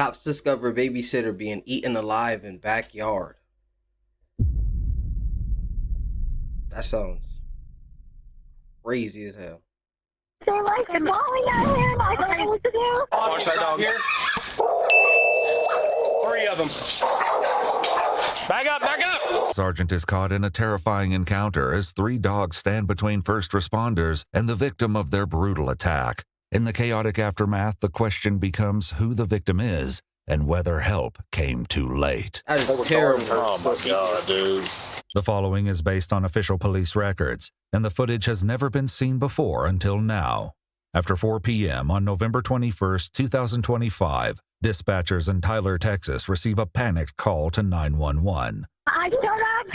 Cops discover babysitter being eaten alive in backyard. That sounds crazy as hell. They're like falling at him. I don't know what to do. Watch that dog here. 3 of them. Back up, back up! Sergeant is caught in a terrifying encounter as 3 dogs stand between first responders and the victim of their brutal attack. In the chaotic aftermath, the question becomes who the victim is and whether help came too late. That is terrible. Oh my God, dude. The following is based on official police records, and the footage has never been seen before until now. After 4 p.m. on November 21st, 2025, dispatchers in Tyler, Texas receive a panicked call to 911. I showed up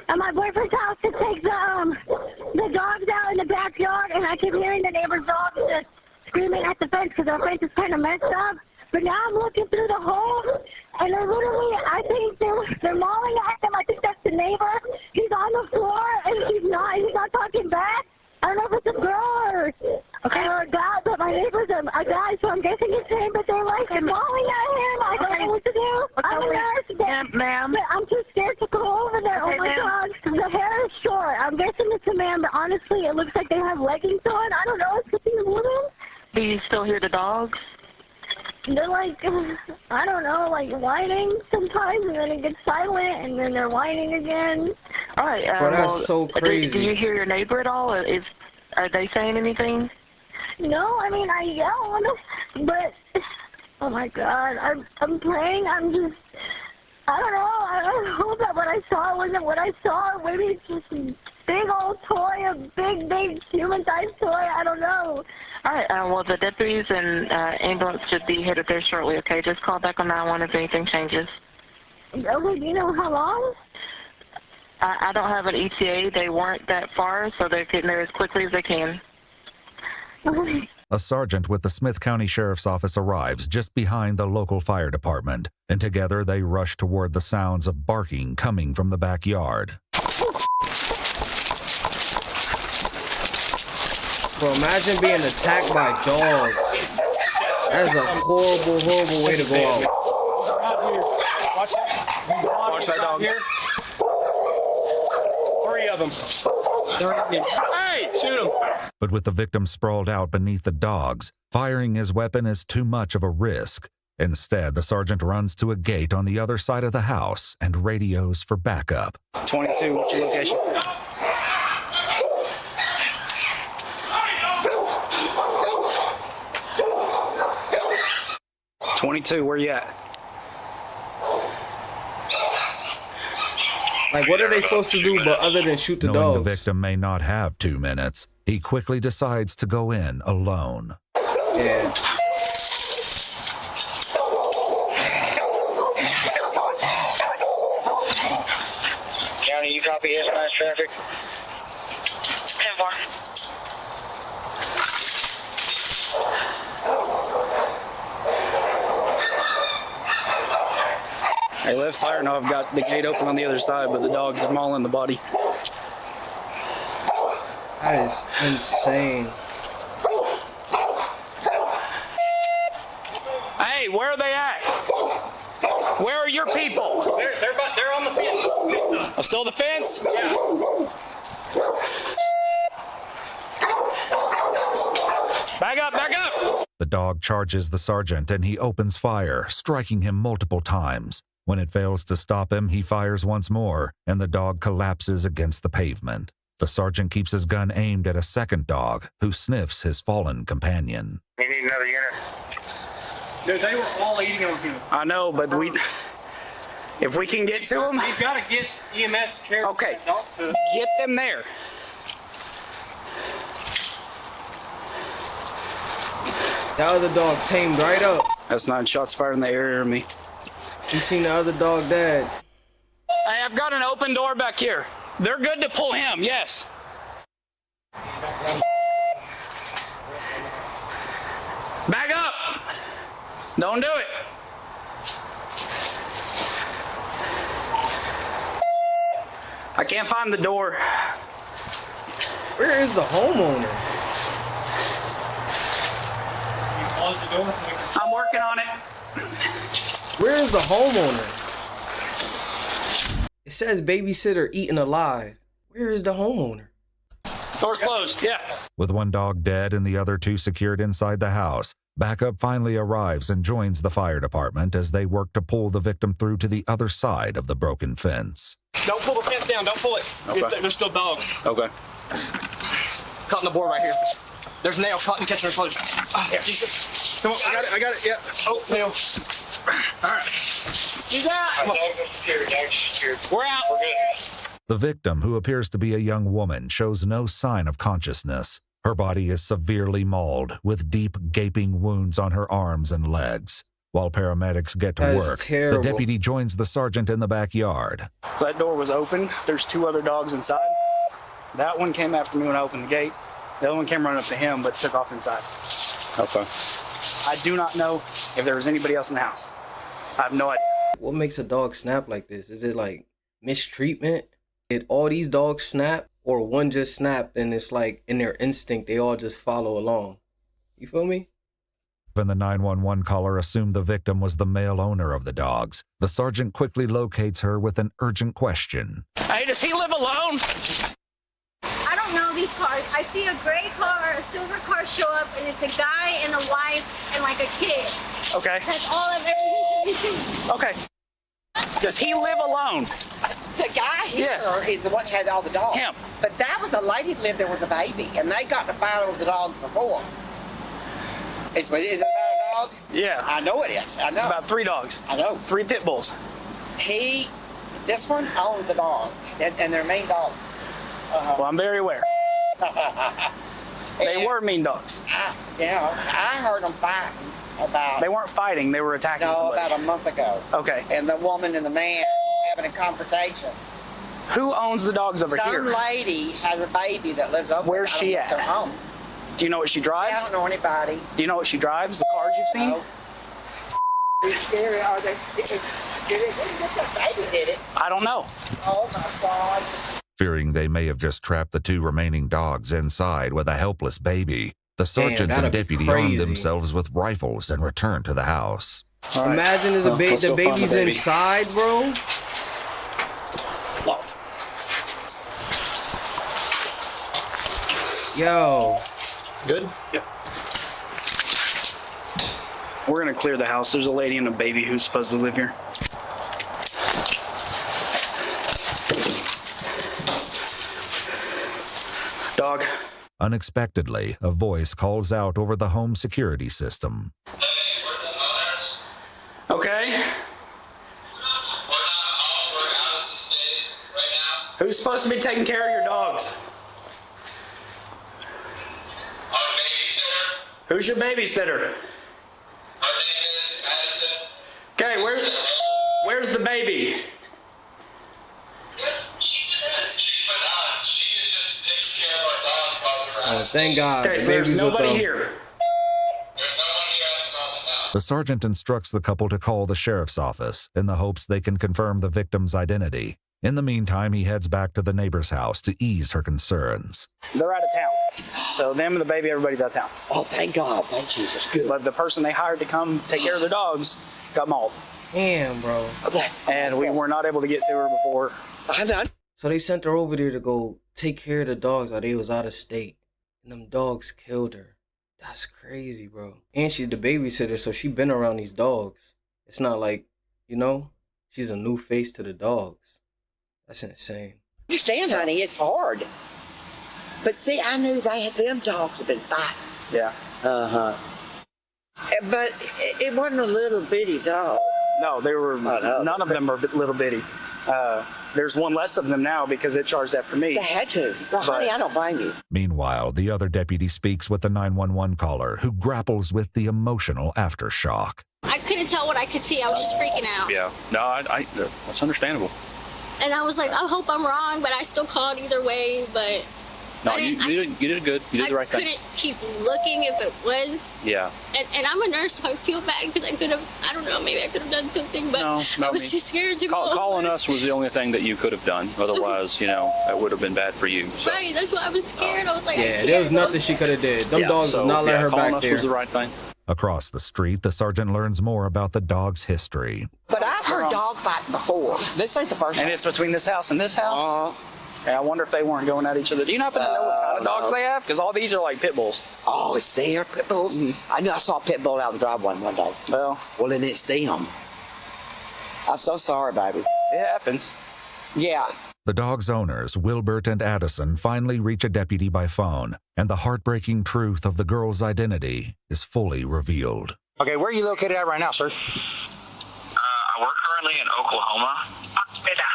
at my boyfriend's house to take the dogs out in the backyard, and I keep hearing the neighbor's dogs just screaming at the fence because our fence is kind of messed up. But now I'm looking through the hole, and they're literally, I think they're mauling at him. I think that's the neighbor. He's on the floor, and he's not talking back. I don't know if it's a girl or a guy, but my neighbor's a guy, so I'm guessing it's him, but they're like mauling at him. I don't know what to do. I'm a nurse, ma'am. But I'm too scared to go over there. Oh my God. The hair is short. I'm guessing it's a man, but honestly, it looks like they have leggings on. I don't know. It could be a woman. Do you still hear the dogs? They're like, I don't know, like whining sometimes, and then it gets silent, and then they're whining again. All right. Bro, that's so crazy. Do you hear your neighbor at all? Are they saying anything? No, I mean, I yell on them, but, oh my God, I'm praying. I don't know. I hope that what I saw wasn't what I saw. Maybe it's just a big old toy, a big human-sized toy. I don't know. All right, well, the deputies and ambulance should be headed there shortly, okay? Just call back on 911 if anything changes. Okay, do you know how long? I don't have an ETA. They weren't that far, so they're getting there as quickly as they can. Okay. A sergeant with the Smith County Sheriff's Office arrives just behind the local fire department, and together they rush toward the sounds of barking coming from the backyard. Bro, imagine being attacked by dogs. That's a horrible, horrible way to go out. Watch that dog here. 3 of them. Hey, shoot him. But with the victim sprawled out beneath the dogs, firing his weapon is too much of a risk. Instead, the sergeant runs to a gate on the other side of the house and radios for backup. 22, what's your location? Where you at? Like, what are they supposed to do but other than shoot the Knowing dogs? the victim may not have 2 minutes, he quickly decides to go in alone. Yeah. County, you copy S9 traffic? 10-4. Hey, left fire. No, I've got the gate open on the other side, but the dogs are mauling the body. That is insane. Hey, where are they at? Where are your people? They're on the fence. Oh, still the fence? Yeah. Back up, back up! The dog charges the sergeant and he opens fire, striking him multiple times. When it fails to stop him, he fires once more, and the dog collapses against the pavement. The sergeant keeps his gun aimed at a second dog, who sniffs his fallen companion. You need another unit? Dude, they were all eating on him. I know, but if we can get to them, We've got to get EMS care. okay, get them there. That other dog tamed right up. That's 9 shots fired in the area of me. He seen the other dog dead. Hey, I've got an open door back here. They're good to pull him, yes. Back up. Don't do it. I can't find the door. Where is the homeowner? Close the door so we can... I'm working on it. Where is the homeowner? It says babysitter eaten alive. Where is the homeowner? Door's closed. Yeah. With one dog dead and the other two secured inside the house, backup finally arrives and joins the fire department as they work to pull the victim through to the other side of the broken fence. Don't pull the fence down. Don't pull it. Okay. There's still dogs. Okay. Cutting the board right here. There's nail cutting, catching her close. Here. Come on. I got it. Yeah. Oh, nail. All right. You got it. We're out. We're good. The victim, who appears to be a young woman, shows no sign of consciousness. Her body is severely mauled, with deep, gaping wounds on her arms and legs. While paramedics get to That is work, terrible. the deputy joins the sergeant in the backyard. So that door was open. There's 2 other dogs inside. That one came after me when I opened the gate. The other one came running up to him, but took off inside. Okay. I do not know if there was anybody else in the house. I have no idea. What makes a dog snap like this? Is it like mistreatment? Did all these dogs snap, or one just snapped and it's like in their instinct they all just follow along? You feel me? When the 911 caller assumed the victim was the male owner of the dogs, the sergeant quickly locates her with an urgent question. Hey, does he live alone? I don't know these cars. I see a gray car, a silver car show up, and it's a guy and a wife and like a kid. Okay. That's all I've ever seen. Okay. Does he live alone? The guy here Yes. is the one that had all the dogs. Him. But that was a lady that lived there with a baby, and they got to fight over the dogs before. Is it about a dog? Yeah. I know it is. I know. It's about 3 dogs. I know. 3 pit bulls. This one owned the dog, and their main dog. Well, I'm very aware. They And were mean dogs. I heard them fighting about. They weren't fighting. They were attacking No, somebody. about a month ago. Okay. And the woman and the man having a confrontation. Who owns the dogs over Some here? lady has a baby that lives over Where's there. I she don't know if at? they're home. Do you know what she I drives? don't know anybody. Do you know what she drives? The cars you've seen? No. It's scary. Are they? Did the baby did it? I don't know. Oh my God. Fearing they may have just trapped the 2 remaining dogs inside with a helpless baby, the sergeant that'd and be deputy armed crazy. themselves with rifles and returned to the house. All right. Imagine there's a Let's the go find baby's baby. inside, bro. Locked. Yo, Good? Yep. We're going to clear the house. There's a lady and a baby who's supposed to live here. Dog. Unexpectedly, a voice calls out over the home security system. Hey, we're the owners. Okay. We're out of the state right now. Who's supposed to be taking care of your dogs? Our babysitter. Who's your babysitter? Her name is Madison. Okay, where's the baby? She's with us. She is just taking care of our dogs while we're out of state. thank God Okay, the so there's baby's with nobody them. here. There's no one here at the moment now. The sergeant instructs the couple to call the sheriff's office in the hopes they can confirm the victim's identity. In the meantime, he heads back to the neighbor's house to ease her concerns. They're out of town. So them and the baby, everybody's out of town. Oh, thank God. Thank Jesus. Good. But the person they hired to come take care of their dogs got mauled. Damn, bro. Oh, that's And we awful. were not able to get to her before. I know. So they sent her over there to go take care of the dogs while they was out of state. And them dogs killed her. That's crazy, bro. And she's the babysitter, so she been around these dogs. It's not like, you know, she's a new face to the dogs. That's insane. Understand, honey, it's hard. But see, I knew them dogs had been fighting. Yeah. Uh-huh. But it wasn't a little bitty dog. No, they were. no. None of them are little bitty. There's one less of them now because it charged after me. They had to. Well, honey, I don't blame you. Meanwhile, the other deputy speaks with the 911 caller, who grapples with the emotional aftershock. I couldn't tell what I could see. I was just freaking out. Yeah. No, that's understandable. And I was like, I hope I'm wrong, but I still called either way. But No, I you did good. You did the right I thing. couldn't keep looking if it was. Yeah. And I'm a nurse, so I feel bad because I could have, I don't know, maybe I could have done something, but No, I was too scared to go. Calling us was the only thing that you could have done. Otherwise, that would have been bad for you. So. Right, that's why I was scared. I was like, I Yeah, can't there was go. nothing she could have did. Them Yeah, does so, not let her calling back us there. was the right thing. Across the street, the sergeant learns more about the dog's history. But I've heard dog fighting before. This ain't the first And one. it's between this house and this house. Yeah, I wonder if they weren't going at each other. Do you happen to know what kind of dogs they have? Because all these are like pit bulls. Oh, it's their pit bulls? I knew I saw a pit bull out in the driveway one day. Well, then it's them. I'm so sorry, baby. it happens. Yeah. The dog's owners, Wilbert and Addison, finally reach a deputy by phone, and the heartbreaking truth of the girl's identity is fully revealed. Okay, where are you located at right now, sir? We're currently in Oklahoma.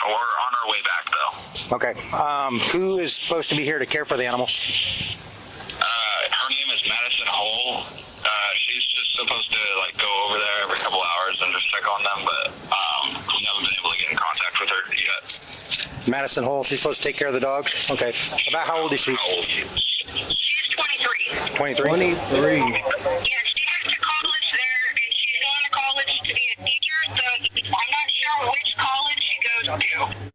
We're on our way back, though. Okay. Who is supposed to be here to care for the animals? Her name is Madison Hole. She's just supposed to go over there every couple hours and just check on them, but we haven't been able to get in contact with her yet. Madison Hole, she's supposed to take care of the dogs? Okay. About how old is she? How old? She's 23. 23? 23. Yeah, she went to college there, and she's going to college to be a teacher, so I'm not sure which college she goes to.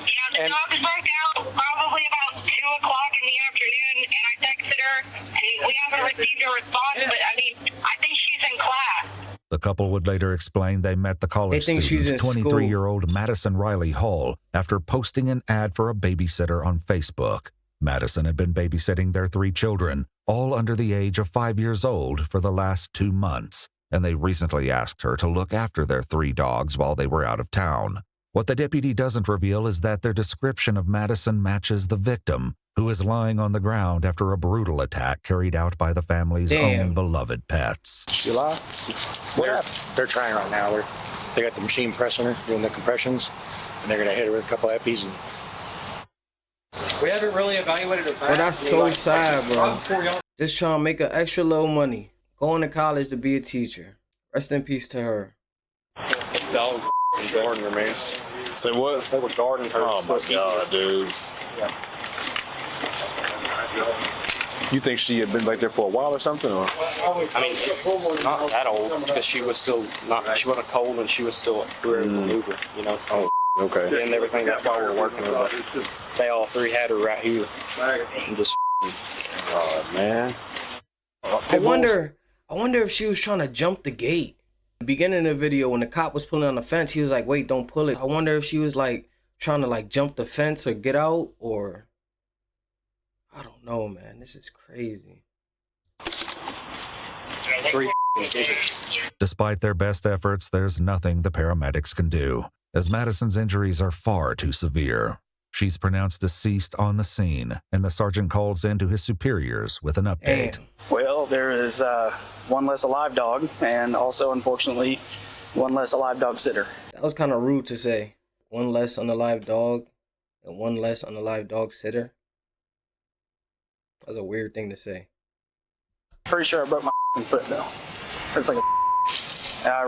Yeah, the dogs broke out probably about 2 o'clock in the afternoon, and I texted her, and we haven't received a response, but I mean, I think she's in class. The couple would later explain they met the college They think she's in student, school. 23-year-old Madison Riley Hall, after posting an ad for a babysitter on Facebook. Madison had been babysitting their 3 children, all under the age of 5 years old, for the last 2 months, and they recently asked her to look after their 3 dogs while they were out of town. What the deputy doesn't reveal is that their description of Madison matches the victim, who is lying on the ground after a brutal attack carried out by the family's own beloved pets. She alive? They're trying right now. They got the machine pressing her, doing the compressions, and they're going to hit her with a couple of epis. And We haven't really evaluated her back. But that's so sad, bro. Just trying to make an extra little money. Going to college to be a teacher. Rest in peace to her. Dog guarding her, man. Say what? They were guarding her. Oh my god, dude. You think she had been back there for a while or something? Or? I mean, not that old, because she was still not. She wasn't cold, and she was still able to maneuver. You know. Oh, okay. And everything. That's why we're working her. But they all 3 had her right here, and just. God, man. I wonder if she was trying to jump the gate. The beginning of the video, when the cop was pulling on the fence, he was like, wait, don't pull it. I wonder if she was trying to jump the fence or get out, or I don't know, man. This is crazy. Despite their best efforts, there's nothing the paramedics can do, as Madison's injuries are far too severe. She's pronounced deceased on the scene, and the sergeant calls in to his superiors with an update. Damn. Well, there is 1 less alive dog, and also, unfortunately, 1 less alive dog sitter. That was kind of rude to say. 1 less unalive dog and 1 less unalive dog sitter. That's a weird thing to say. Pretty sure I broke my foot though. It's like I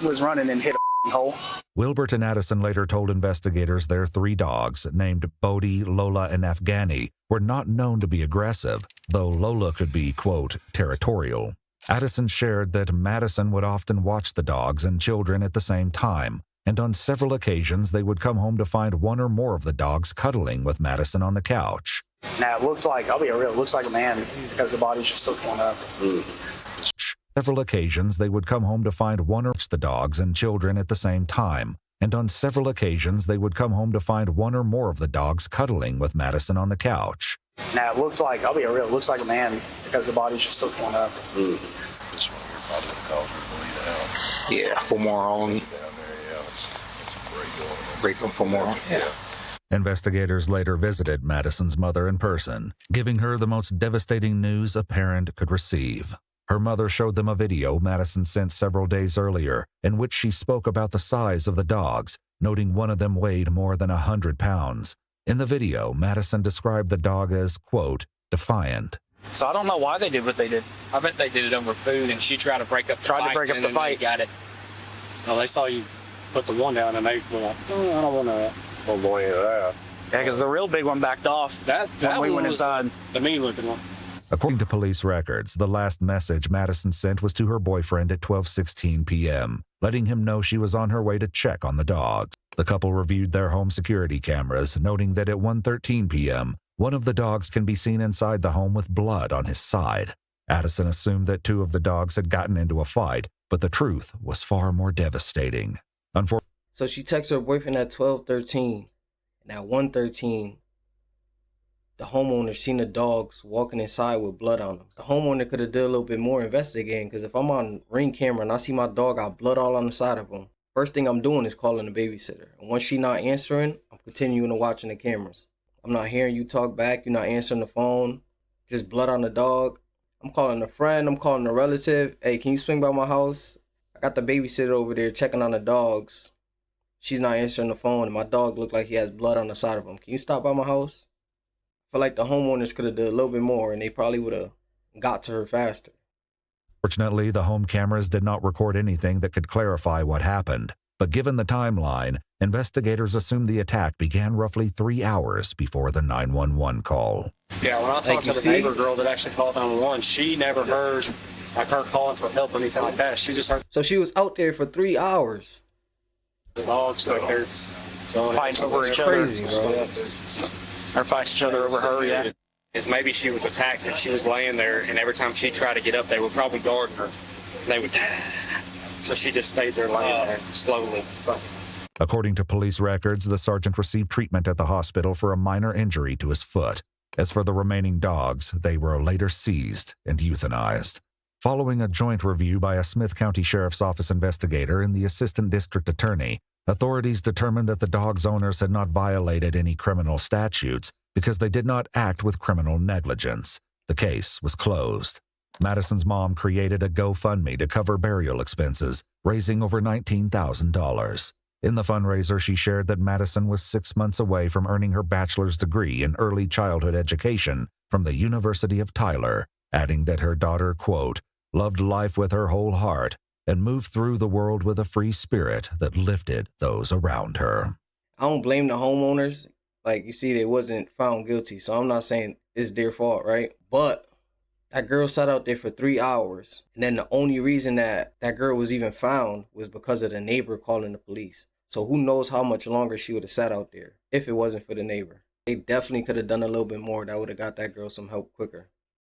was running and hit a hole. Wilbert and Addison later told investigators their 3 dogs, named Bodie, Lola, and Afghani, were not known to be aggressive, though Lola could be, quote, territorial. Addison shared that Madison would often watch the dogs and children at the same time, and on several occasions they would come home to find 1 or more of the dogs cuddling with Madison on the couch. Now, it looked like, I'll be real, it looks like a man because the body's just so torn up. Several occasions they would come home to find 1 or the dogs and children at the same time, and on several occasions they would come home to find 1 or more of the dogs cuddling with Madison on the couch. Now, it looked like, I'll be real, it looks like a man because the body's just so torn up. This one here probably called her bleed out. yeah, for more on. Down there, yeah. It's Break them for more on. Yeah. Investigators later visited Madison's mother in person, giving her the most devastating news a parent could receive. Her mother showed them a video Madison sent several days earlier, in which she spoke about the size of the dogs, noting one of them weighed more than 100 pounds. In the video, Madison described the dog as, quote, defiant. So I don't know why they did what they did. I bet they did it over food, and she tried to break up the fight. And then they got it. Well, they saw you put the one down, and they were like, oh, I don't want to. Oh boy, that. Yeah, because the real big one backed off. That when we one went was inside. the mean-looking one. According to police records, the last message Madison sent was to her boyfriend at 12:16 p.m., letting him know she was on her way to check on the dogs. The couple reviewed their home security cameras, noting that at 1:13 p.m., one of the dogs can be seen inside the home with blood on his side. Addison assumed that 2 of the dogs had gotten into a fight, but the truth was far more devastating. So she texts her boyfriend at 12:13, and at 1:13, the homeowner seen the dogs walking inside with blood on them. The homeowner could have did a little bit more investigating, because if I'm on Ring camera and I see my dog got blood all on the side of him, first thing I'm doing is calling the babysitter. And once she not answering, I'm continuing to watching the cameras. I'm not hearing you talk back. You're not answering the phone. Just blood on the dog. I'm calling a friend. I'm calling a relative. Hey, can you swing by my house? I got the babysitter over there checking on the dogs. She's not answering the phone, and my dog looked like he has blood on the side of him. Can you stop by my house? I feel like the homeowners could have done a little bit more, and they probably would have got to her faster. Fortunately, the home cameras did not record anything that could clarify what happened. But given the timeline, investigators assumed the attack began roughly 3 hours before the 911 call. Yeah, when I talked to the neighbor girl that actually called 911, she never heard like her calling for help or anything like that. She just heard. So she was out there for 3 hours. The dogs like they're fighting over each other. Crazy, bro. Or fighting each other over her, yeah. Is maybe she was attacked and she was laying there, and every time she tried to get up, they would probably guard her. They would. So she just stayed there laying there slowly. According to police records, the sergeant received treatment at the hospital for a minor injury to his foot. As for the remaining dogs, they were later seized and euthanized. Following a joint review by a Smith County Sheriff's Office investigator and the assistant district attorney, authorities determined that the dogs' owners had not violated any criminal statutes because they did not act with criminal negligence. The case was closed. Madison's mom created a GoFundMe to cover burial expenses, raising over $19,000. In the fundraiser, she shared that Madison was 6 months away from earning her bachelor's degree in early childhood education from the University of Tyler, adding that her daughter, quote, loved life with her whole heart and moved through the world with a free spirit that lifted those around her. I don't blame the homeowners. Like, you see, they wasn't found guilty, so I'm not saying it's their fault, right? But that girl sat out there for 3 hours, and then the only reason that girl was even found was because of the neighbor calling the police. So who knows how much longer she would have sat out there if it wasn't for the neighbor. They definitely could have done a little bit more that would have got that girl some help quicker.